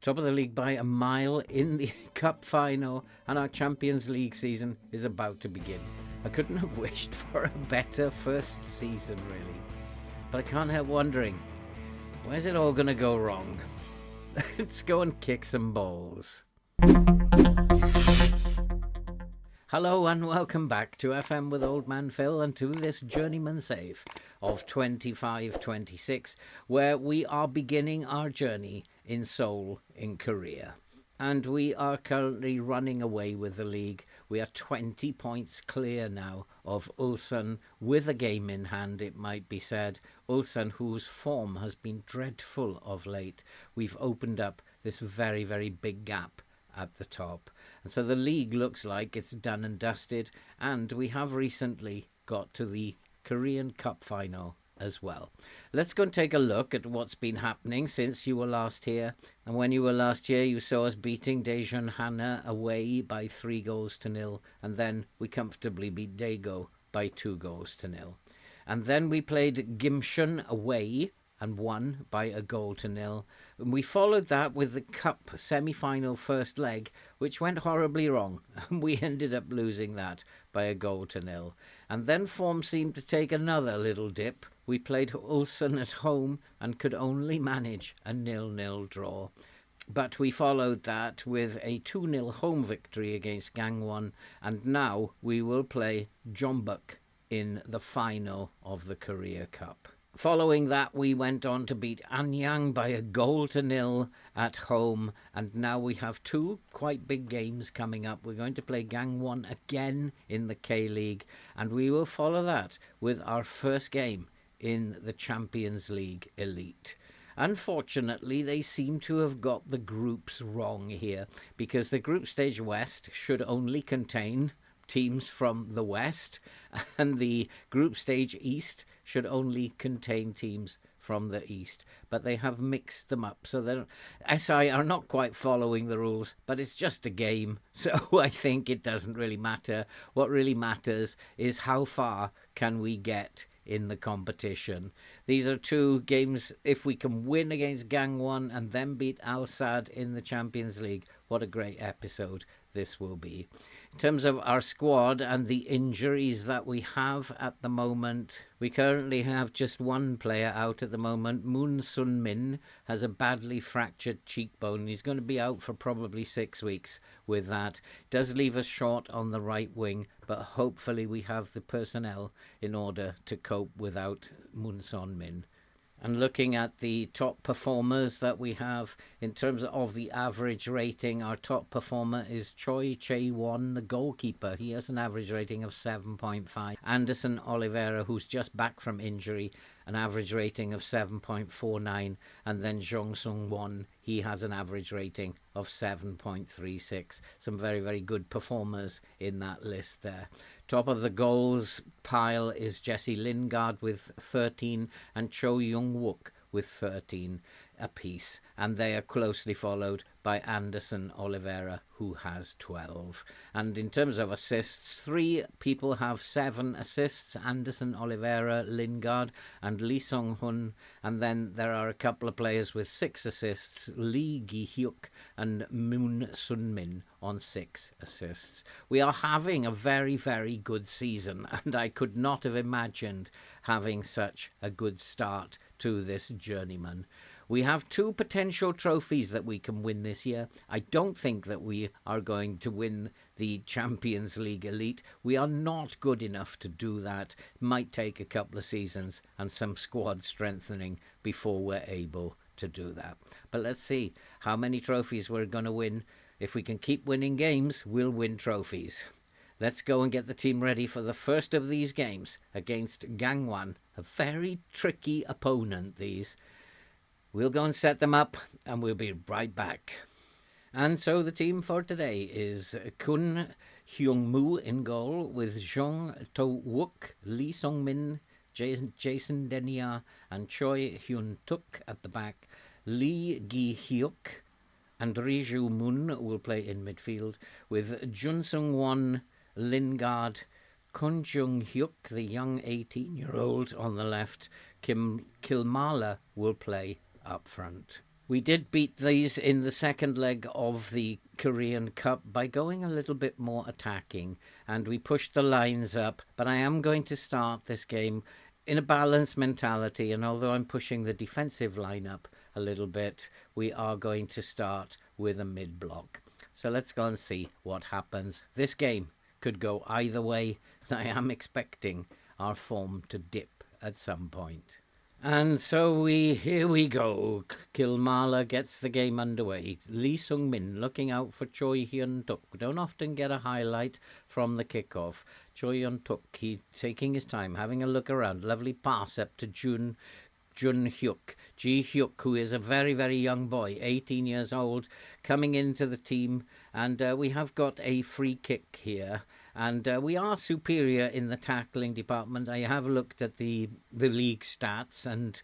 top of the league by a mile in the cup final, and our Champions League season is about to begin. I couldn't have wished for a better first season, really. But I can't help wondering, where's it all going to go wrong? Let's go and kick some balls. Hello and welcome back to FM with Old Man Phil and to this Journeyman save of 25-26, where we are beginning our journey in Seoul in Korea. And we are currently running away with the league. We are 20 points clear now of Ulsan, with a game in hand, it might be said. Ulsan, whose form has been dreadful of late. We've opened up this very, very big gap at the top. And so the league looks like it's done and dusted, and we have recently got to the Korean Cup final as well. Let's go and take a look at what's been happening since you were last here. And when you were last here, you saw us beating Daejeon Hana away by 3-0, and then we comfortably beat Daegu by 2-0. And then we played Gimcheon away and won by 1-0. And we followed that with the cup semi-final first leg, which went horribly wrong. And we ended up losing that by 1-0. And then form seemed to take another little dip. We played Ulsan at home and could only manage a 0-0 draw. But we followed that with a 2-0 home victory against Gangwon. And now we will play Jeonbuk in the final of the Korea Cup. Following that, we went on to beat Anyang by 1-0 at home, and now we have two quite big games coming up. We're going to play Gangwon again in the K-League, and we will follow that with our first game in the Champions League Elite. Unfortunately, they seem to have got the groups wrong here, because the Group Stage West should only contain teams from the West, and the Group Stage East should only contain teams from the East. But they have mixed them up, so SI are not quite following the rules, but it's just a game, so I think it doesn't really matter. What really matters is how far can we get in the competition. These are two games. If we can win against Gangwon and then beat Al Sadd in the Champions League, what a great episode this will be. In terms of our squad and the injuries that we have at the moment, we currently have just one player out at the moment. Moon Sun-min has a badly fractured cheekbone. He's going to be out for probably 6 weeks with that. Does leave us short on the right wing, but hopefully we have the personnel in order to cope without Moon Sun-min. And looking at the top performers that we have in terms of the average rating, our top performer is Choi Chae-won, the goalkeeper. He has an average rating of 7.5. Anderson Oliveira, who's just back from injury, an average rating of 7.49. And then Jong Sung-won, he has an average rating of 7.36. Some very, very good performers in that list there. Top of the goals pile is Jesse Lingard with 13 and Cho Young-wook with 13 apiece. And they are closely followed by Anderson Oliveira, who has 12. And in terms of assists, 3 people have 7 assists: Anderson Oliveira, Lingard and Lee Song-hun. And then there are a couple of players with 6 assists: Lee Gi-hyuk and Moon Sun-min on 6 assists. We are having a very, very good season, and I could not have imagined having such a good start to this Journeyman. We have 2 potential trophies that we can win this year. I don't think that we are going to win the Champions League Elite. We are not good enough to do that. It might take a couple of seasons and some squad strengthening before we're able to do that. But let's see how many trophies we're going to win. If we can keep winning games, we'll win trophies. Let's go and get the team ready for the first of these games against Gangwon. A very tricky opponent, these. We'll go and set them up, and we'll be right back. And so the team for today is Kun Hyung-moo in goal, with Jong To-wook, Lee Song-min, Jason Denia, and Choi Hyun-tuk at the back. Lee Gi-hyuk and Ri Ju-moon will play in midfield, with Jun Sung-won, Lingard, Kun Jung-hyuk, the young 18-year-old, on the left. Kim Kilmala will play up front. We did beat these in the second leg of the Korean Cup by going a little bit more attacking, and we pushed the lines up, but I am going to start this game in a balanced mentality, and although I'm pushing the defensive line up a little bit, we are going to start with a mid-block. So let's go and see what happens. This game could go either way, and I am expecting our form to dip at some point. And so here we go. Kilmarnock gets the game underway. Lee Sung-min looking out for Choi Hyun-tuk. We don't often get a highlight from the kickoff. Choi Hyun-tuk, he taking his time, having a look around. Lovely pass up to Jun Hyuk. Ji Hyuk, who is a very, very young boy, 18 years old, coming into the team. And we have got a free kick here. And we are superior in the tackling department. I have looked at the league stats, and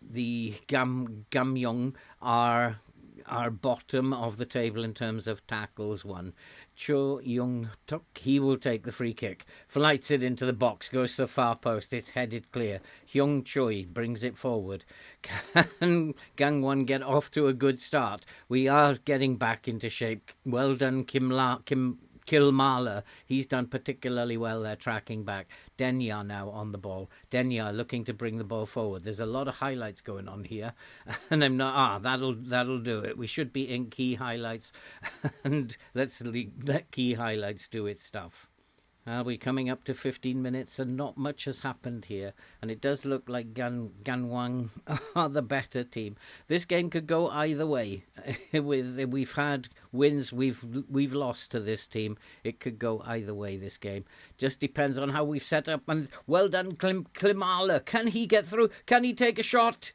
the Gamyong are bottom of the table in terms of tackles won. Cho Young-tuk, he will take the free kick, flights it into the box, goes to the far post, it's headed clear. Hyung Choi brings it forward. Can Gangwon get off to a good start? We are getting back into shape. Well done, Kilmarnock, he's done particularly well there, tracking back. Denya now on the ball. Denya looking to bring the ball forward. There's a lot of highlights going on here, and I'm not. That'll do it. We should be in key highlights, and let's let key highlights do its stuff. We're coming up to 15 minutes and not much has happened here. And it does look like Ganwang are the better team. This game could go either way. We've had wins, we've lost to this team. It could go either way, this game. Just depends on how we've set up. And well done, Klimala. Can he get through? Can he take a shot?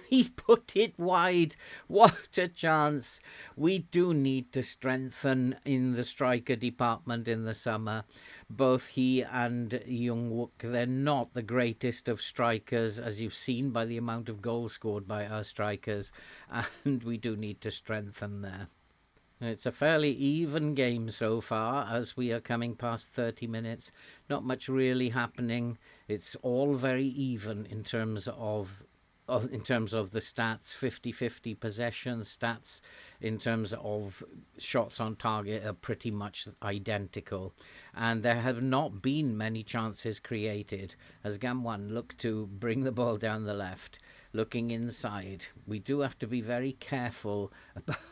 He's put it wide. What a chance. We do need to strengthen in the striker department in the summer. Both he and Jungwook, they're not the greatest of strikers, as you've seen by the amount of goals scored by our strikers. And we do need to strengthen there. It's a fairly even game so far as we are coming past 30 minutes. Not much really happening. It's all very even in terms of the stats. 50-50 possession stats in terms of shots on target are pretty much identical, and there have not been many chances created as Gamwon look to bring the ball down the left, looking inside. We do have to be very careful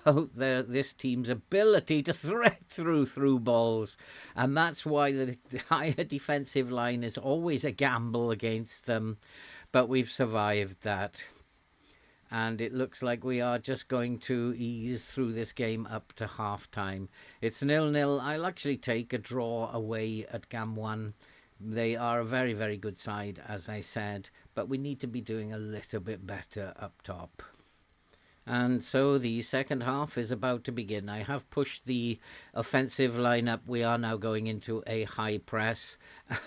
about this team's ability to thread through balls, and that's why the higher defensive line is always a gamble against them. But we've survived that. And it looks like we are just going to ease through this game up to half-time. It's 0-0. I'll actually take a draw away at Gamwon. They are a very, very good side, as I said. But we need to be doing a little bit better up top. And so the second half is about to begin. I have pushed the offensive lineup. We are now going into a high press,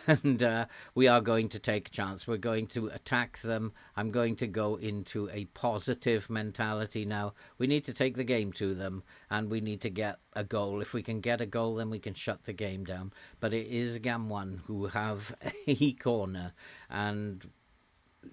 and we are going to take a chance. We're going to attack them. I'm going to go into a positive mentality now. We need to take the game to them, and we need to get a goal. If we can get a goal, then we can shut the game down. But it is Gamwon who have a corner, and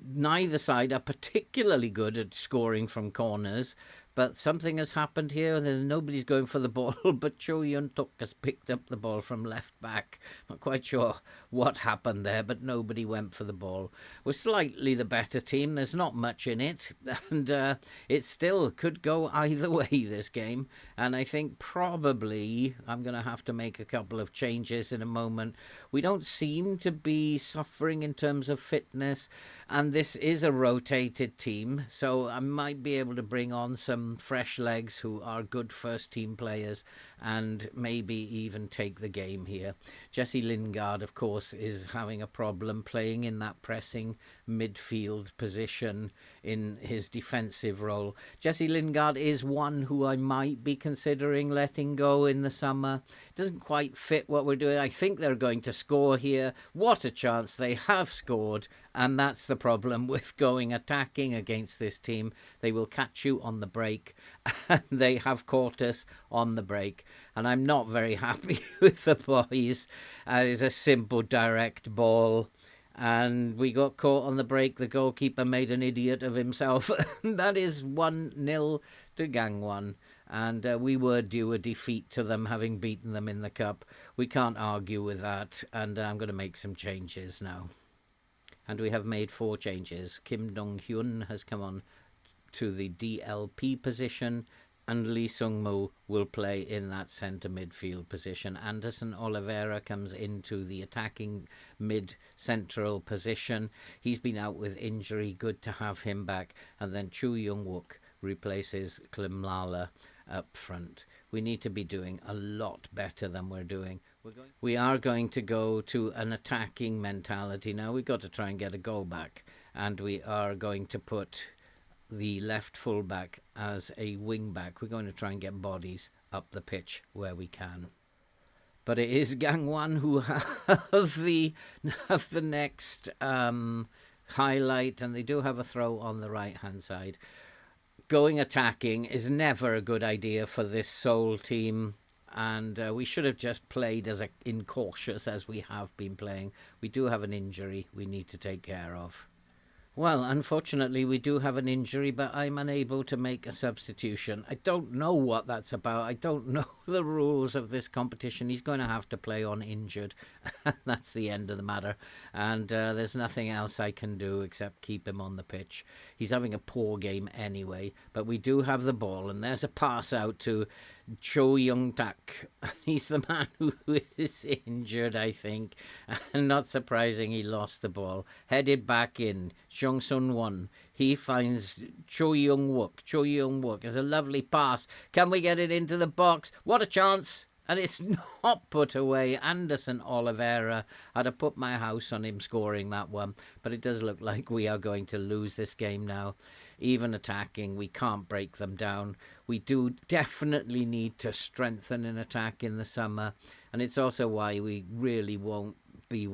neither side are particularly good at scoring from corners, but something has happened here and nobody's going for the ball, but Cho Yun-tuk has picked up the ball from left back. Not quite sure what happened there, but nobody went for the ball. We're slightly the better team. There's not much in it, and it still could go either way, this game. And I think probably I'm going to have to make a couple of changes in a moment. We don't seem to be suffering in terms of fitness, and this is a rotated team, so I might be able to bring on some fresh legs who are good first team players and maybe even take the game here. Jesse Lingard, of course, is having a problem playing in that pressing midfield position in his defensive role. Jesse Lingard is one who I might be considering letting go in the summer. Doesn't quite fit what we're doing. I think they're going to score here. What a chance. They have scored, and that's the problem with going attacking against this team. They will catch you on the break, and they have caught us on the break, and I'm not very happy with the boys. It is a simple direct ball, and we got caught on the break. The goalkeeper made an idiot of himself. That is 1-0 to Gangwon. And we were due a defeat to them, having beaten them in the cup. We can't argue with that, and I'm going to make some changes now. And we have made 4 changes. Kim Dong-hyun has come on to the DLP position, and Lee Sung-moo will play in that centre midfield position. Anderson Oliveira comes into the attacking mid-central position. He's been out with injury. Good to have him back. And then Chu Young-wook replaces Klimlala up front. We need to be doing a lot better than we're doing. We are going to go to an attacking mentality now. We've got to try and get a goal back, and we are going to put the left fullback as a wing back. We're going to try and get bodies up the pitch where we can. But it is Gangwon who have the next highlight, and they do have a throw on the right hand side. Going attacking is never a good idea for this Seoul team, and we should have just played as incautious as we have been playing. We do have an injury we need to take care of. Well, unfortunately, we do have an injury, but I'm unable to make a substitution. I don't know what that's about. I don't know the rules of this competition. He's going to have to play on injured. That's the end of the matter. And there's nothing else I can do except keep him on the pitch. He's having a poor game anyway, but we do have the ball, and there's a pass out to Cho Young-tak. He's the man who is injured, I think. And not surprising, he lost the ball. Headed back in. Jung Sun-won. He finds Cho Young-wook. Cho Young-wook has a lovely pass. Can we get it into the box? What a chance! And it's not put away. Anderson Oliveira. I'd have put my house on him scoring that one. But it does look like we are going to lose this game now. Even attacking, we can't break them down. We do definitely need to strengthen an attack in the summer. And it's also why we really won't be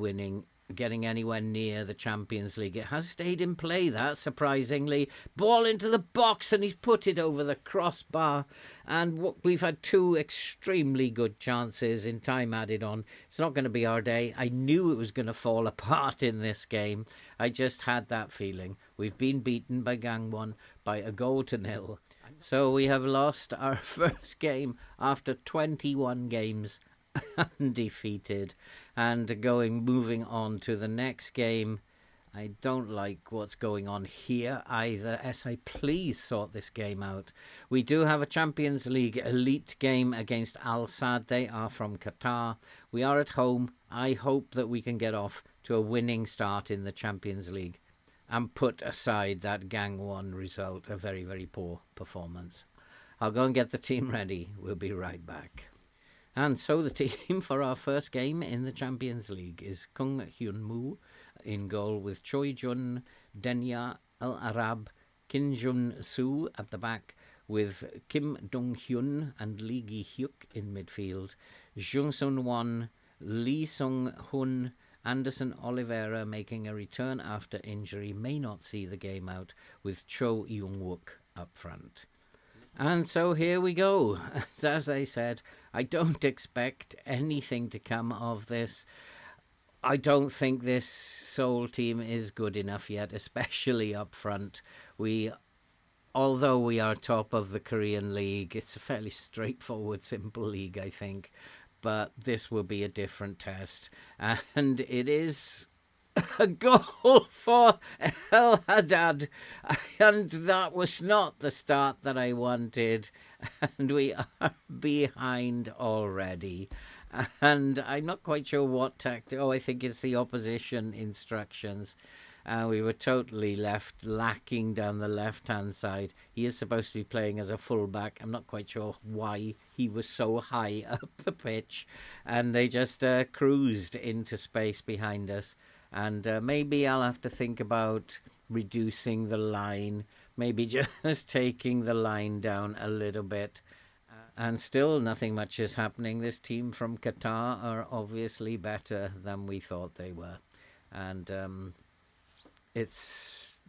getting anywhere near the Champions League. It has stayed in play, that, surprisingly. Ball into the box, and he's put it over the crossbar. And we've had 2 extremely good chances in time added on. It's not going to be our day. I knew it was going to fall apart in this game. I just had that feeling. We've been beaten by Gangwon by 1-0. So we have lost our first game after 21 games. Undefeated, and moving on to the next game. I don't like what's going on here either. SI, please sort this game out. We do have a Champions League elite game against Al Sadd. They are from Qatar. We are at home. I hope that we can get off to a winning start in the Champions League and put aside that Gangwon result, a very, very poor performance. I'll go and get the team ready. We'll be right back. And so the team for our first game in the Champions League is Kung Hyun-moo in goal, with Choi Jun, Denya Al-Arab, Kim Jun-soo at the back, with Kim Dong-hyun and Lee Gi-hyuk in midfield, Jung Sun-won, Lee Sung-hun, Anderson Oliveira making a return after injury, may not see the game out, with Cho Young-wook up front. And so here we go. As I said, I don't expect anything to come of this. I don't think this Seoul team is good enough yet, especially up front. Although we are top of the Korean League, it's a fairly straightforward, simple league, I think. But this will be a different test. And it is a goal for El Haddad, and that was not the start that I wanted, and we are behind already. And I'm not quite sure what tactic. I think it's the opposition instructions. We were totally left lacking down the left-hand side. He is supposed to be playing as a fullback. I'm not quite sure why he was so high up the pitch, and they just cruised into space behind us. And maybe I'll have to think about reducing the line, maybe just taking the line down a little bit. And still nothing much is happening. This team from Qatar are obviously better than we thought they were. And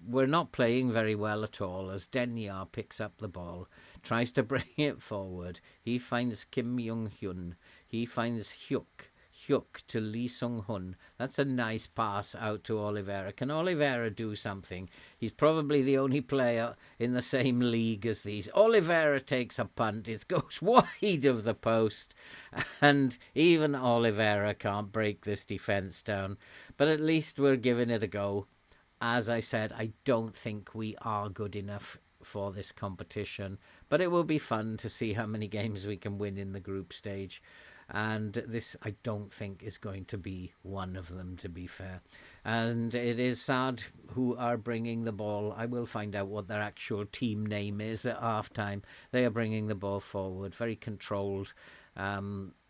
we're not playing very well at all, as Denya picks up the ball, tries to bring it forward. He finds Kim Young-hyun. He finds Hyuk. Hyuk to Lee Sung-hun. That's a nice pass out to Oliveira. Can Oliveira do something? He's probably the only player in the same league as these. Oliveira takes a punt. It goes wide of the post. And even Oliveira can't break this defence down. But at least we're giving it a go. As I said, I don't think we are good enough for this competition. But it will be fun to see how many games we can win in the group stage. And this, I don't think, is going to be one of them, to be fair. And it is Saad who are bringing the ball. I will find out what their actual team name is at halftime. They are bringing the ball forward, very controlled,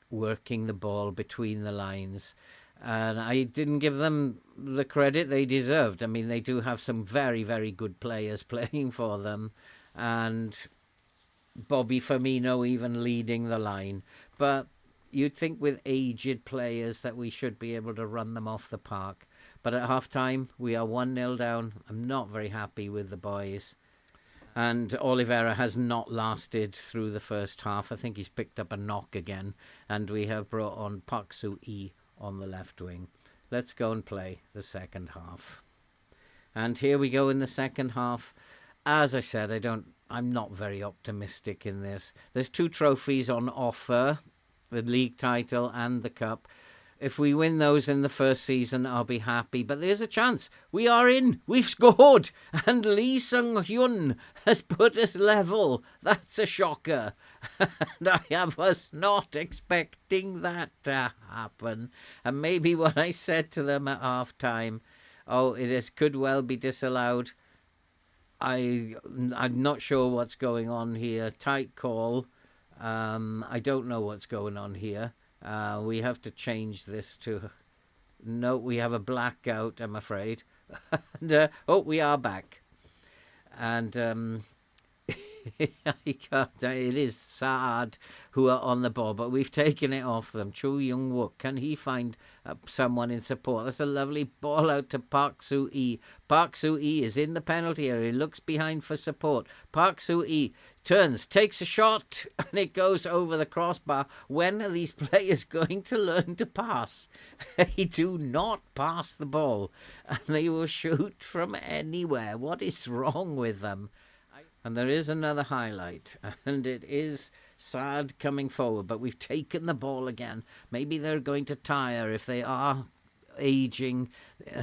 working the ball between the lines. And I didn't give them the credit they deserved. I mean, they do have some very, very good players playing for them. And Bobby Firmino even leading the line. But you'd think with aged players that we should be able to run them off the park. But at half-time, we are 1-0 down. I'm not very happy with the boys. And Oliveira has not lasted through the first half. I think he's picked up a knock again. And we have brought on Park Soo-hee on the left wing. Let's go and play the second half. And here we go in the second half. As I said, I'm not very optimistic in this. There's 2 trophies on offer, the league title and the cup. If we win those in the first season, I'll be happy. But there's a chance. We are in. We've scored. And Lee Sung-hyun has put us level. That's a shocker. And I was not expecting that to happen. And maybe what I said to them at half-time, could well be disallowed. I'm not sure what's going on here. Tight call. I don't know what's going on here. We have to change this to... No, we have a blackout, I'm afraid. And, we are back. And it is Saad who are on the ball, but we've taken it off them. Cho Young-wook, can he find someone in support? That's a lovely ball out to Park Soo-hee. Park Soo-hee is in the penalty area. He looks behind for support. Park Soo-hee turns, takes a shot, and it goes over the crossbar. When are these players going to learn to pass? They do not pass the ball, and they will shoot from anywhere. What is wrong with them? And there is another highlight, and it is Saad coming forward, but we've taken the ball again. Maybe they're going to tire if they are an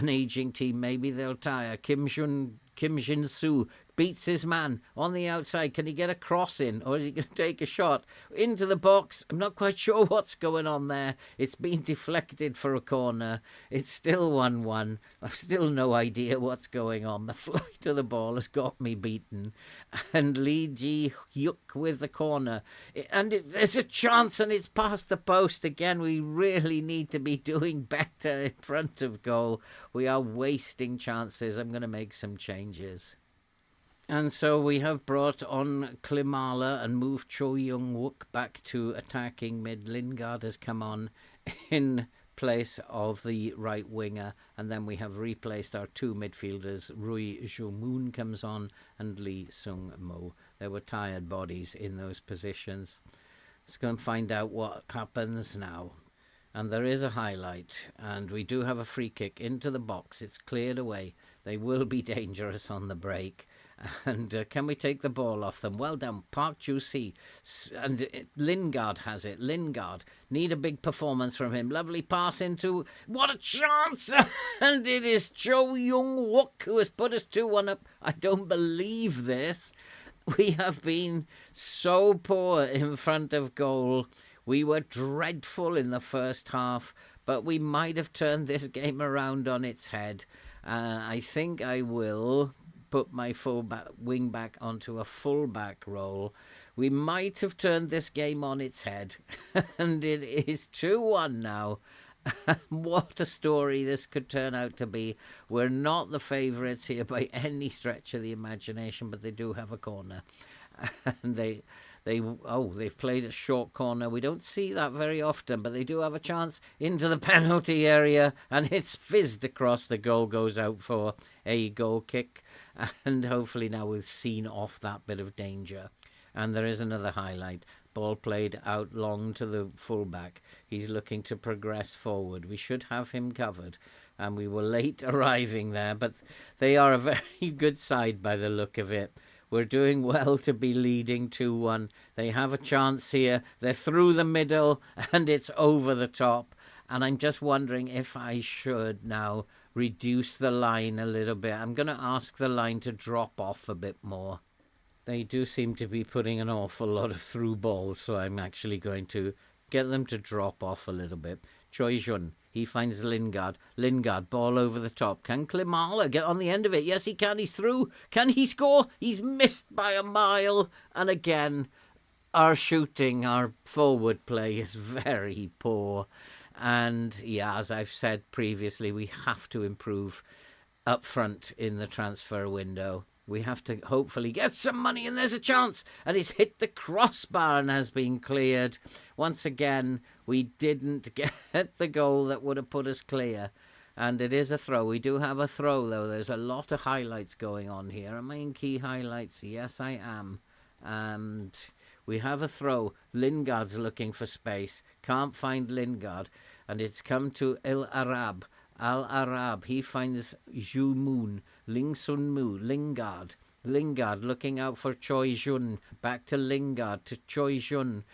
aging team. Maybe they'll tire. Kim Jin-soo beats his man on the outside. Can he get a cross in, or is he going to take a shot into the box? I'm not quite sure what's going on there. It's been deflected for a corner. It's still 1-1. I've still no idea what's going on. The flight of the ball has got me beaten. And Lee Ji-hyuk with the corner. And there's a chance, and it's past the post again. We really need to be doing better in front of goal. We are wasting chances. I'm going to make some changes. And so we have brought on Klimala and moved Cho Young-wook back to attacking mid. Lingard has come on in place of the right winger. And then we have replaced our 2 midfielders. Rui Jo-moon comes on and Lee Sung-mo. There were tired bodies in those positions. Let's go and find out what happens now. And there is a highlight. And we do have a free kick into the box. It's cleared away. They will be dangerous on the break. And can we take the ball off them? Well done, Park Joo-si. And Lingard has it. Lingard. Need a big performance from him. Lovely pass into... What a chance! And it is Cho Young-wook who has put us 2-1 up. I don't believe this. We have been so poor in front of goal. We were dreadful in the first half, but we might have turned this game around on its head. I think I will put my wing back onto a full-back role. We might have turned this game on its head, and it is 2-1 now. What a story this could turn out to be. We're not the favourites here by any stretch of the imagination, but they do have a corner. And they've played a short corner. We don't see that very often, but they do have a chance into the penalty area, and it's fizzed across. The goal goes out for a goal kick, and hopefully now we've seen off that bit of danger. And there is another highlight. Ball played out long to the fullback. He's looking to progress forward. We should have him covered. And we were late arriving there, but they are a very good side by the look of it. We're doing well to be leading 2-1. They have a chance here. They're through the middle, and it's over the top. And I'm just wondering if I should now reduce the line a little bit. I'm going to ask the line to drop off a bit more. They do seem to be putting an awful lot of through balls, so I'm actually going to get them to drop off a little bit. Choi Jun, he finds Lingard. Lingard, ball over the top. Can Klimala get on the end of it? Yes, he can. He's through. Can he score? He's missed by a mile. And again, our shooting, our forward play is very poor. And yeah, as I've said previously, we have to improve up front in the transfer window. We have to hopefully get some money, and there's a chance. And it's hit the crossbar and has been cleared. Once again, we didn't get the goal that would have put us clear. And it is a throw. We do have a throw, though. There's a lot of highlights going on here. Am I in key highlights? Yes, I am. And we have a throw. Lingard's looking for space. Can't find Lingard. And it's come to Al-Arab, he finds Zhu Moon, Ling Sun Mu, Lingard looking out for Choi Jun, back to Lingard, to Choi Jun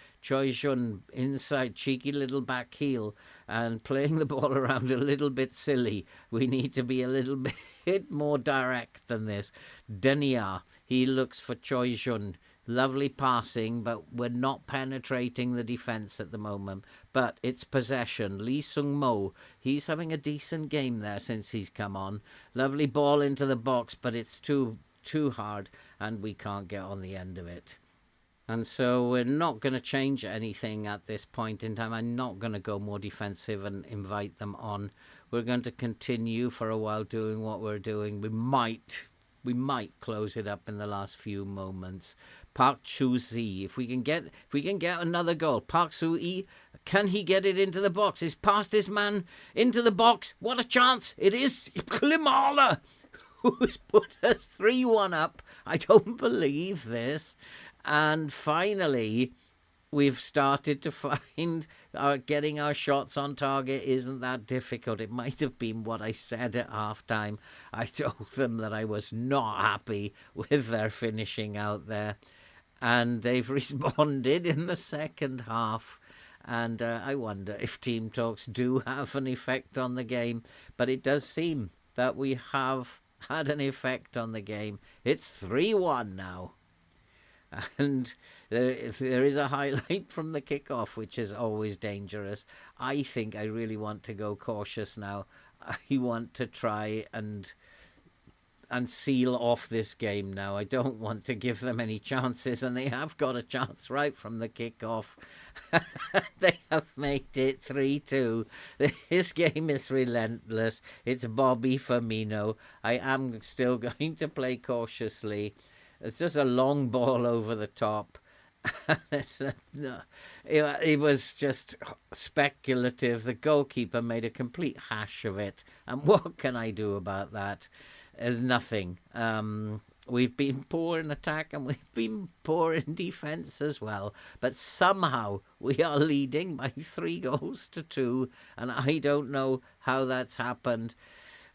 inside, cheeky little back heel, and playing the ball around a little bit silly. We need to be a little bit more direct than this. Denia, he looks for Choi Jun. Lovely passing, but we're not penetrating the defence at the moment. But it's possession. Lee Sung Mo, he's having a decent game there since he's come on. Lovely ball into the box, but it's too hard, and we can't get on the end of it. And so we're not going to change anything at this point in time. I'm not going to go more defensive and invite them on. We're going to continue for a while doing what we're doing. We might close it up in the last few moments. Park Chu-zi, if we can get another goal. Park Su-yi, can he get it into the box? He's passed his man into the box. What a chance. It is Klimala who's put us 3-1 up. I don't believe this. And finally, we've started to find getting our shots on target isn't that difficult. It might have been what I said at halftime. I told them that I was not happy with their finishing out there. And they've responded in the second half. And I wonder if team talks do have an effect on the game. But it does seem that we have had an effect on the game. It's 3-1 now. And there is a highlight from the kickoff, which is always dangerous. I think I really want to go cautious now. I want to try and seal off this game now. I don't want to give them any chances, and they have got a chance right from the kickoff. They have made it 3-2. This game is relentless. It's Bobby Firmino. I am still going to play cautiously. It's just a long ball over the top. It was just speculative. The goalkeeper made a complete hash of it. And what can I do about that? There's nothing. We've been poor in attack and we've been poor in defence as well. But somehow we are leading by 3-2. And I don't know how that's happened.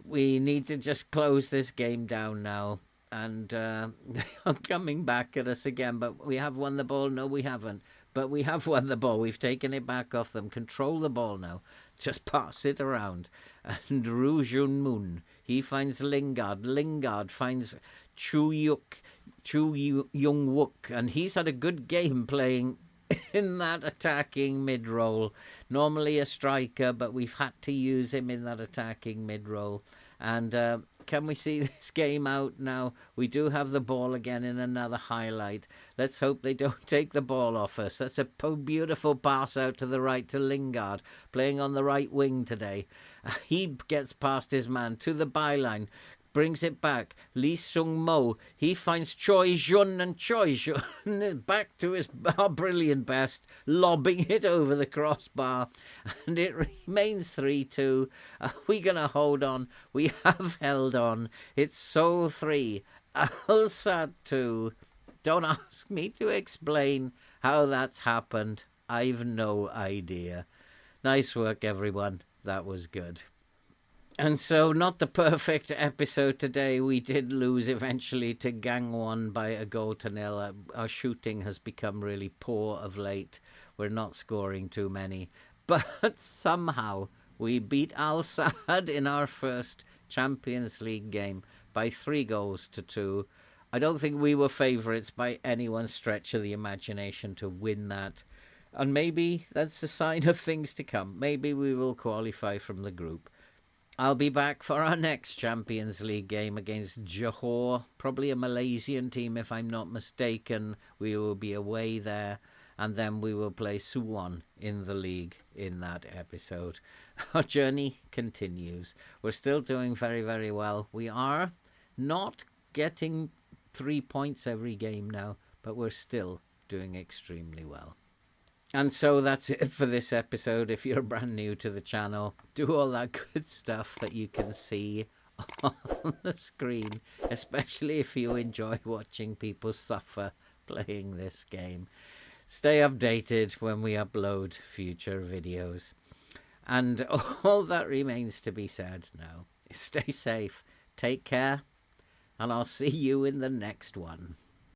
We need to just close this game down now. And they are coming back at us again. But we have won the ball. No, we haven't. But we have won the ball. We've taken it back off them. Control the ball now. Just pass it around. And Ru Jun Moon, he finds Lingard. Lingard finds Chu Young Wook. And he's had a good game playing in that attacking mid-roll. Normally a striker, but we've had to use him in that attacking mid-roll. And can we see this game out now? We do have the ball again in another highlight. Let's hope they don't take the ball off us. That's a beautiful pass out to the right to Lingard, playing on the right wing today. He gets past his man to the byline. Brings it back. Lee Sung Mo, he finds Choi Jun, and Choi Jun back to his brilliant best, lobbing it over the crossbar, and it remains 3-2. Are we going to hold on? We have held on. It's Seoul 3, Al Sadd 2. Don't ask me to explain how that's happened. I've no idea. Nice work, everyone. That was good. And so, not the perfect episode today. We did lose eventually to Gangwon by a 0-0. Our shooting has become really poor of late. We're not scoring too many. But somehow we beat Al Sadd in our first Champions League game by 3-2. I don't think we were favourites by anyone's stretch of the imagination to win that. And maybe that's a sign of things to come. Maybe we will qualify from the group. I'll be back for our next Champions League game against Johor, probably a Malaysian team if I'm not mistaken. We will be away there, and then we will play Suwon in the league in that episode. Our journey continues. We're still doing very, very well. We are not getting 3 points every game now, but we're still doing extremely well. And so that's it for this episode. If you're brand new to the channel, do all that good stuff that you can see on the screen, especially if you enjoy watching people suffer playing this game. Stay updated when we upload future videos. And all that remains to be said now is stay safe, take care, and I'll see you in the next one.